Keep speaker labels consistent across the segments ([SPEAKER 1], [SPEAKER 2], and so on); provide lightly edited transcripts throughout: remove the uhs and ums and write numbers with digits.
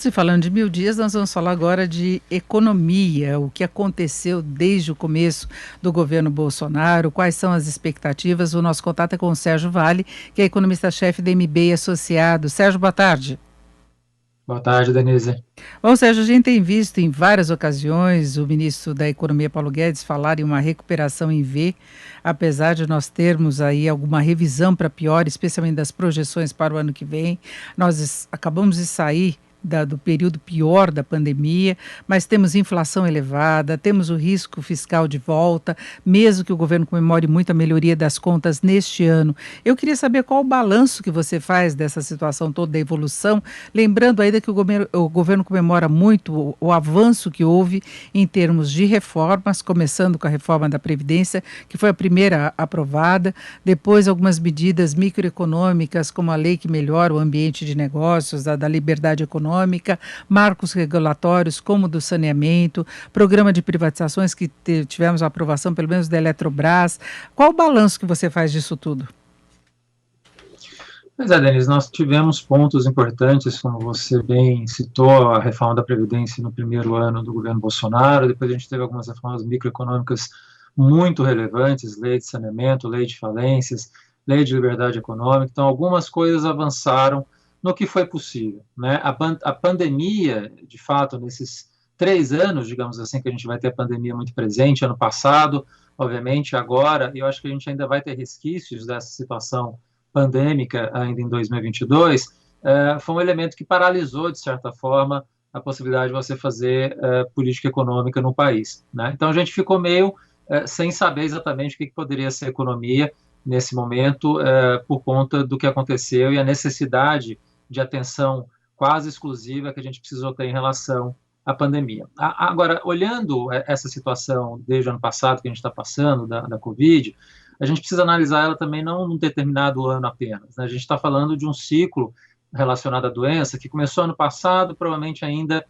[SPEAKER 1] Se falando de 1000 dias, nós vamos falar agora de economia, o que aconteceu desde o começo do governo Bolsonaro, quais são as expectativas. O nosso contato é com o Sérgio Vale, que é economista-chefe da MBA Associado. Sérgio, boa tarde.
[SPEAKER 2] Boa tarde, Denise.
[SPEAKER 1] Bom, Sérgio, a gente tem visto em várias ocasiões o ministro da Economia, Paulo Guedes, falar em uma recuperação em V, apesar de nós termos aí alguma revisão para pior, especialmente das projeções para o ano que vem. Nós acabamos de sair do período pior da pandemia, mas temos inflação elevada, temos o risco fiscal de volta, mesmo que o governo comemore muito a melhoria das contas neste ano. Eu queria saber qual o balanço que você faz dessa situação toda da evolução, lembrando ainda que o governo comemora muito o avanço que houve em termos de reformas, começando com a reforma da Previdência, que foi a primeira aprovada, depois algumas medidas microeconômicas, como a lei que melhora o ambiente de negócios, da liberdade econômica, marcos regulatórios como o do saneamento, programa de privatizações que tivemos a aprovação pelo menos da Eletrobras. Qual o balanço que você faz disso tudo?
[SPEAKER 2] Pois é, Denise, nós tivemos pontos importantes, como você bem citou, a reforma da Previdência no primeiro ano do governo Bolsonaro, depois a gente teve algumas reformas microeconômicas muito relevantes, lei de saneamento, lei de falências, lei de liberdade econômica, então algumas coisas avançaram no que foi possível, né? A pandemia, de fato, nesses 3 anos, digamos assim, que a gente vai ter a pandemia muito presente, ano passado, obviamente, agora, eu acho que a gente ainda vai ter resquícios dessa situação pandêmica ainda em 2022, foi um elemento que paralisou, de certa forma, a possibilidade de você fazer política econômica no país, né? Então a gente ficou meio sem saber exatamente o que poderia ser economia nesse momento, por conta do que aconteceu e a necessidade de atenção quase exclusiva que a gente precisou ter em relação à pandemia. Agora, olhando essa situação desde o ano passado que a gente está passando, da Covid, a gente precisa analisar ela também não num determinado ano apenas, né? A gente está falando de um ciclo relacionado à doença que começou ano passado, provavelmente ainda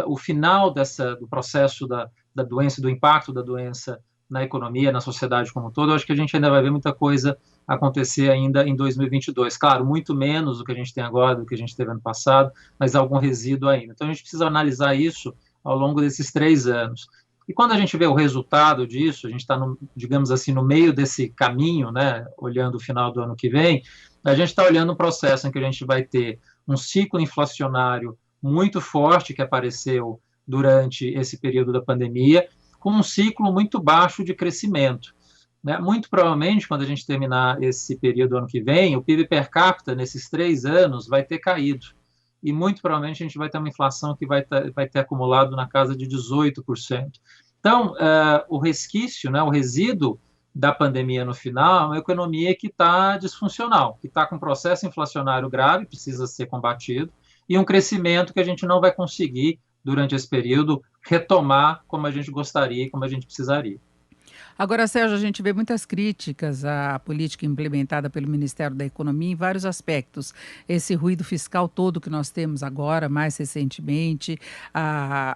[SPEAKER 2] o final do processo da doença, do impacto da doença na economia, na sociedade como um todo. Eu acho que a gente ainda vai ver muita coisa acontecer ainda em 2022. Claro, muito menos do que a gente tem agora, do que a gente teve ano passado, mas algum resíduo ainda. Então a gente precisa analisar isso ao longo desses 3 anos. E quando a gente vê o resultado disso, a gente está, digamos assim, no meio desse caminho, né, olhando o final do ano que vem, a gente está olhando um processo em que a gente vai ter um ciclo inflacionário muito forte que apareceu durante esse período da pandemia, com um ciclo muito baixo de crescimento, né? Muito provavelmente, quando a gente terminar esse período ano que vem, o PIB per capita nesses 3 anos vai ter caído. E muito provavelmente a gente vai ter uma inflação que vai ter acumulado na casa de 18%. Então, o resquício, né, o resíduo da pandemia no final é uma economia que está disfuncional, que está com um processo inflacionário grave, precisa ser combatido, e um crescimento que a gente não vai conseguir, durante esse período, retomar como a gente gostaria, como a gente precisaria.
[SPEAKER 1] Agora, Sérgio, a gente vê muitas críticas à política implementada pelo Ministério da Economia em vários aspectos. Esse ruído fiscal todo que nós temos agora, mais recentemente,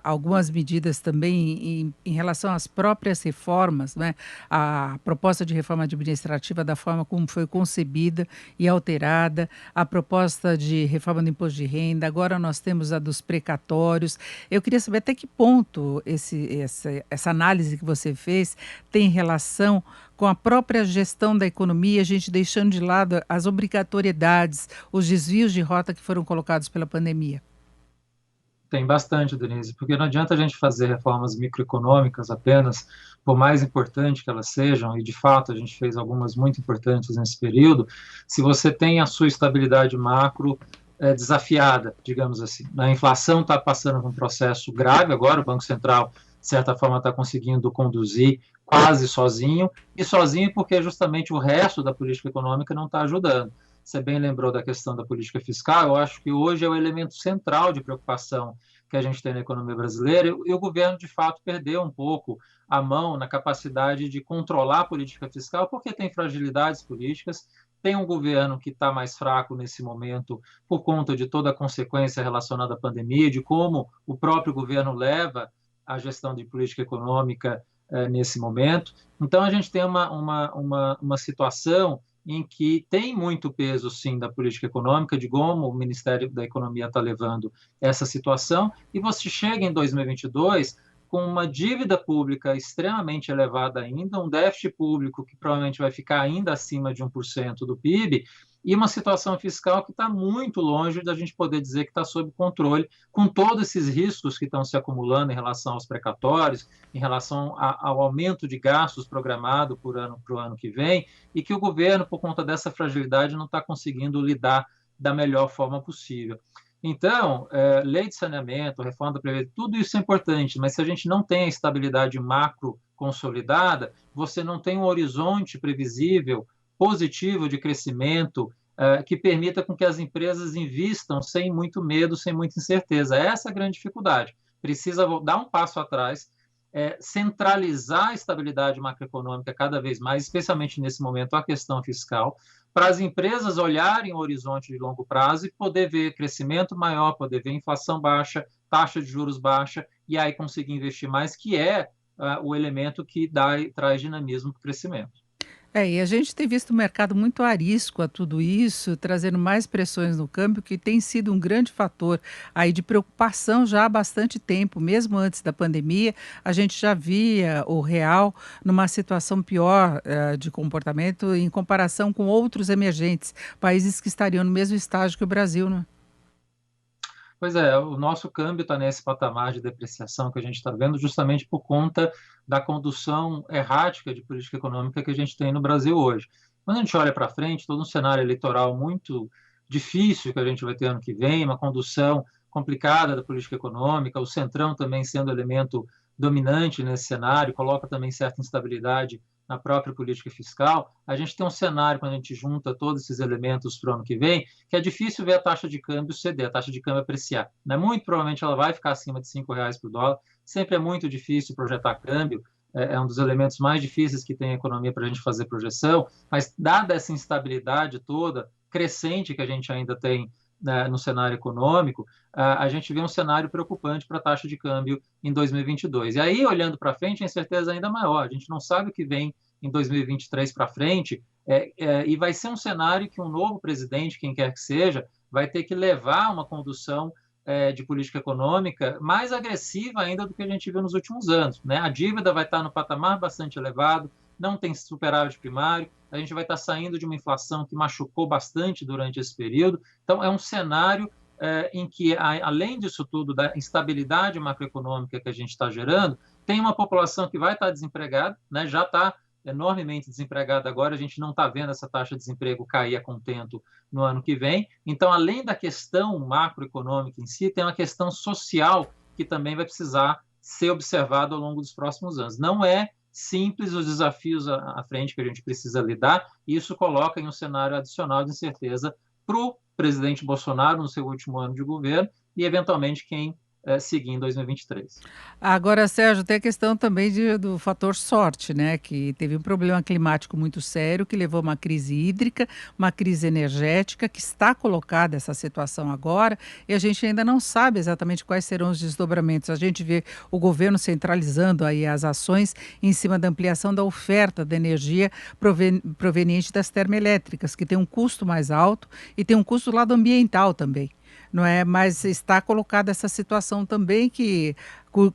[SPEAKER 1] algumas medidas também em relação às próprias reformas, né? A proposta de reforma administrativa da forma como foi concebida e alterada, a proposta de reforma do imposto de renda, agora nós temos a dos precatórios. Eu queria saber até que ponto essa análise que você fez tem relação com a própria gestão da economia, a gente deixando de lado as obrigatoriedades, os desvios de rota que foram colocados pela pandemia.
[SPEAKER 2] Tem bastante, Denise, porque não adianta a gente fazer reformas microeconômicas apenas, por mais importante que elas sejam, e de fato a gente fez algumas muito importantes nesse período, se você tem a sua estabilidade macro desafiada, digamos assim. A inflação está passando por um processo grave agora, o Banco Central, de certa forma, está conseguindo conduzir quase sozinho, e sozinho porque justamente o resto da política econômica não está ajudando. Você bem lembrou da questão da política fiscal, eu acho que hoje é o elemento central de preocupação que a gente tem na economia brasileira, e o governo, de fato, perdeu um pouco a mão na capacidade de controlar a política fiscal, porque tem fragilidades políticas, tem um governo que está mais fraco nesse momento por conta de toda a consequência relacionada à pandemia, de como o próprio governo leva a gestão de política econômica nesse momento. Então, a gente tem uma situação em que tem muito peso, sim, da política econômica, de como o Ministério da Economia está levando essa situação, e você chega em 2022 com uma dívida pública extremamente elevada ainda, um déficit público que provavelmente vai ficar ainda acima de 1% do PIB, e uma situação fiscal que está muito longe da gente poder dizer que está sob controle, com todos esses riscos que estão se acumulando em relação aos precatórios, em relação ao aumento de gastos programado para o ano que vem, e que o governo, por conta dessa fragilidade, não está conseguindo lidar da melhor forma possível. Então, lei de saneamento, reforma da Previdência, tudo isso é importante, mas se a gente não tem a estabilidade macro consolidada, você não tem um horizonte previsível positivo de crescimento que permita com que as empresas invistam sem muito medo, sem muita incerteza. Essa é a grande dificuldade. Precisa dar um passo atrás, centralizar a estabilidade macroeconômica cada vez mais, especialmente nesse momento a questão fiscal, para as empresas olharem o horizonte de longo prazo e poder ver crescimento maior, poder ver inflação baixa, taxa de juros baixa, e aí conseguir investir mais, que é o elemento que traz dinamismo para o crescimento.
[SPEAKER 1] E a gente tem visto o mercado muito arisco a tudo isso, trazendo mais pressões no câmbio, que tem sido um grande fator aí de preocupação já há bastante tempo, mesmo antes da pandemia, a gente já via o real numa situação pior de comportamento em comparação com outros emergentes, países que estariam no mesmo estágio que o Brasil, né?
[SPEAKER 2] Pois é, o nosso câmbio está nesse patamar de depreciação que a gente está vendo justamente por conta da condução errática de política econômica que a gente tem no Brasil hoje. Quando a gente olha para frente, todo um cenário eleitoral muito difícil que a gente vai ter ano que vem, uma condução complicada da política econômica, o Centrão também sendo elemento dominante nesse cenário, coloca também certa instabilidade na própria política fiscal. A gente tem um cenário, quando a gente junta todos esses elementos para o ano que vem, que é difícil ver a taxa de câmbio ceder, a taxa de câmbio apreciar. Né? Muito provavelmente ela vai ficar acima de R$ 5 por dólar. Sempre é muito difícil projetar câmbio, é um dos elementos mais difíceis que tem a economia para a gente fazer projeção, mas dada essa instabilidade toda, crescente que a gente ainda tem, né, no cenário econômico, a gente vê um cenário preocupante para a taxa de câmbio em 2022. E aí, olhando para frente, a incerteza é ainda maior. A gente não sabe o que vem em 2023 para frente, e vai ser um cenário que um novo presidente, quem quer que seja, vai ter que levar uma condução de política econômica mais agressiva ainda do que a gente viu nos últimos anos. Né? A dívida vai estar no patamar bastante elevado, não tem superávit primário, a gente vai estar saindo de uma inflação que machucou bastante durante esse período. Então, é um cenário em que, além disso tudo, da instabilidade macroeconômica que a gente está gerando, tem uma população que vai estar desempregada, né? Já está enormemente desempregada agora, a gente não está vendo essa taxa de desemprego cair a contento no ano que vem. Então, além da questão macroeconômica em si, tem uma questão social que também vai precisar ser observada ao longo dos próximos anos. Não é simples os desafios à frente que a gente precisa lidar, e isso coloca em um cenário adicional de incerteza para o presidente Bolsonaro no seu último ano de governo e, eventualmente, quem seguir em 2023.
[SPEAKER 1] Agora, Sérgio, tem a questão também do fator sorte, né? Que teve um problema climático muito sério, que levou a uma crise hídrica, uma crise energética, que está colocada essa situação agora, e a gente ainda não sabe exatamente quais serão os desdobramentos. A gente vê o governo centralizando aí as ações em cima da ampliação da oferta de energia proveniente das termoelétricas, que tem um custo mais alto e tem um custo do lado ambiental também. Não é? Mas está colocada essa situação também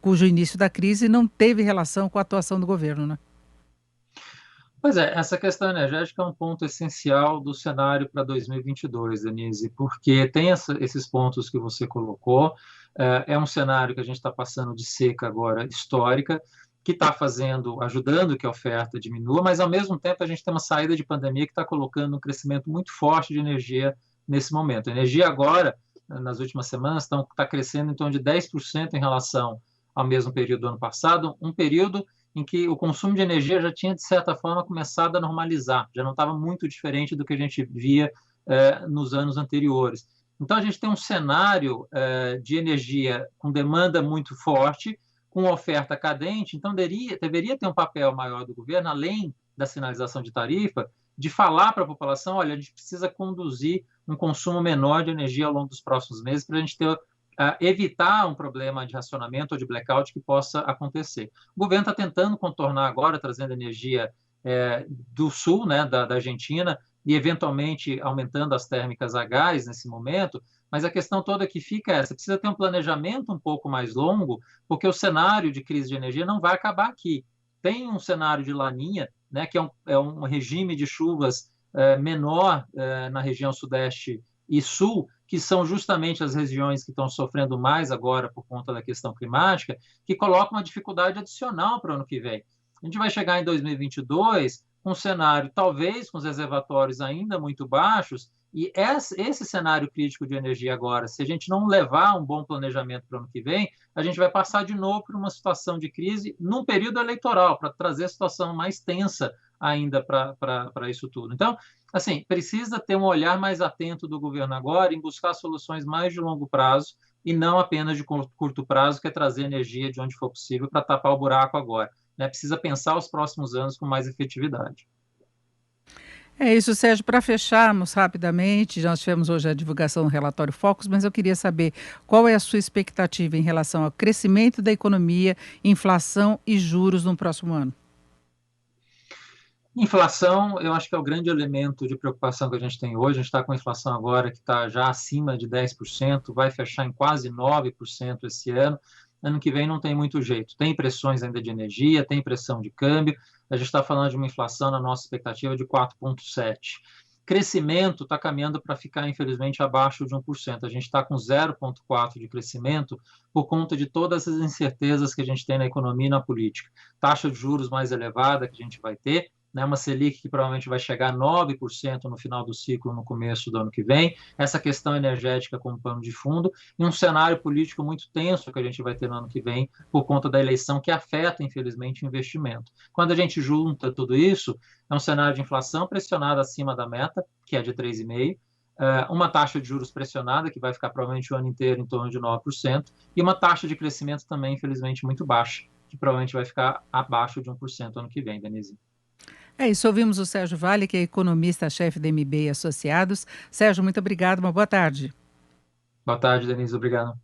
[SPEAKER 1] cujo início da crise não teve relação com a atuação do governo, né?
[SPEAKER 2] Pois é, essa questão energética é um ponto essencial do cenário para 2022, Denise, porque tem esses pontos que você colocou, é um cenário que a gente está passando de seca agora histórica, que está ajudando que a oferta diminua, mas ao mesmo tempo a gente tem uma saída de pandemia que está colocando um crescimento muito forte de energia nesse momento. A energia agora, nas últimas semanas, está crescendo em torno de 10% em relação ao mesmo período do ano passado, um período em que o consumo de energia já tinha, de certa forma, começado a normalizar, já não estava muito diferente do que a gente via nos anos anteriores. Então, a gente tem um cenário de energia com demanda muito forte, com oferta cadente, então deveria ter um papel maior do governo, além da sinalização de tarifa, de falar para a população, olha, a gente precisa conduzir um consumo menor de energia ao longo dos próximos meses para a gente evitar um problema de racionamento ou de blackout que possa acontecer. O governo está tentando contornar agora, trazendo energia do sul, né, da Argentina, e eventualmente aumentando as térmicas a gás nesse momento, mas a questão toda que fica é essa: precisa ter um planejamento um pouco mais longo, porque o cenário de crise de energia não vai acabar aqui. Tem um cenário de laninha, né, que é um regime de chuvas menor na região sudeste e sul, que são justamente as regiões que estão sofrendo mais agora por conta da questão climática, que colocam uma dificuldade adicional para o ano que vem. A gente vai chegar em 2022 com um cenário, talvez, com os reservatórios ainda muito baixos, e esse cenário crítico de energia agora, se a gente não levar um bom planejamento para o ano que vem, a gente vai passar de novo por uma situação de crise num período eleitoral, para trazer a situação mais tensa ainda para isso tudo. Então, assim, precisa ter um olhar mais atento do governo agora em buscar soluções mais de longo prazo e não apenas de curto prazo, que é trazer energia de onde for possível para tapar o buraco agora. Né? Precisa pensar os próximos anos com mais efetividade.
[SPEAKER 1] É isso, Sérgio. Para fecharmos rapidamente, nós tivemos hoje a divulgação do relatório Focus, mas eu queria saber qual é a sua expectativa em relação ao crescimento da economia, inflação e juros no próximo ano.
[SPEAKER 2] Inflação, eu acho que é o grande elemento de preocupação que a gente tem hoje. A gente está com a inflação agora que está já acima de 10%, vai fechar em quase 9% esse ano. Ano que vem não tem muito jeito. Tem pressões ainda de energia, tem pressão de câmbio. A gente está falando de uma inflação, na nossa expectativa, de 4,7%. Crescimento está caminhando para ficar, infelizmente, abaixo de 1%. A gente está com 0,4% de crescimento por conta de todas as incertezas que a gente tem na economia e na política. Taxa de juros mais elevada que a gente vai ter, né, uma Selic que provavelmente vai chegar a 9% no final do ciclo, no começo do ano que vem, essa questão energética como pano de fundo, e um cenário político muito tenso que a gente vai ter no ano que vem, por conta da eleição que afeta, infelizmente, o investimento. Quando a gente junta tudo isso, é um cenário de inflação pressionada acima da meta, que é de 3,5%, uma taxa de juros pressionada, que vai ficar provavelmente o ano inteiro em torno de 9%, e uma taxa de crescimento também, infelizmente, muito baixa, que provavelmente vai ficar abaixo de 1% ano que vem, Denise.
[SPEAKER 1] É isso, ouvimos o Sérgio Vale, que é economista-chefe da MB e Associados. Sérgio, muito obrigado, uma boa tarde.
[SPEAKER 2] Boa tarde, Denise, obrigado.